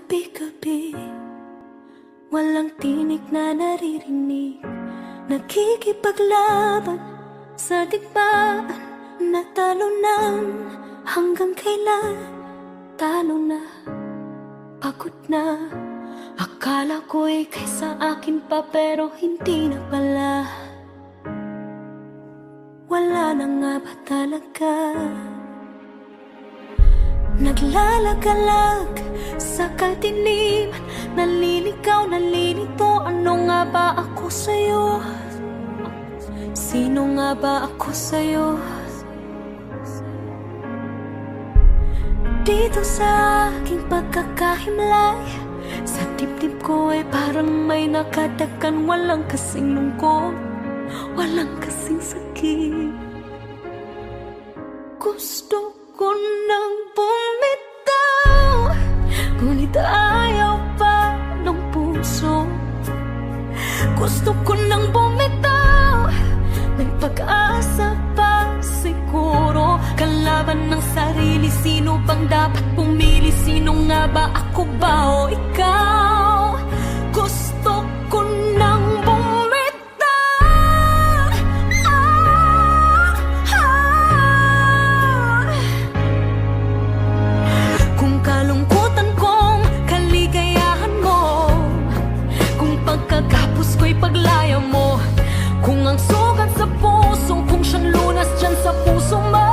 Gabi-gabi, walang tinig na naririnig, nakikipaglaban sa digmaan, natalunan. Hanggang kailan talo na, pagod na. Akala ko ika'y sa akin pa, pero hindi na pala. Wala na nga ba talaga? Naglalagalag sa kadiliman, naliligaw, nalilito. Ano nga ba ako sa'yo? Sino nga ba ako sa'yo? Dito sa aking pagkakahimlay, sa dibdib ko ay parang may nakadakan. Walang kasing lungkot, walang kasing sakit. Gusto ko nang bumitaw, ngunit ayaw pa ng puso. Gusto ko nang bumitaw, may pag-asa pa siguro. Kalaban ng sarili, sino bang dapat pumili? Sino nga ba, ako ba o ikaw? Gusto ko nang paglaya mo, kung ang sugat sa puso, kung siyang lunas dyan sa puso mo.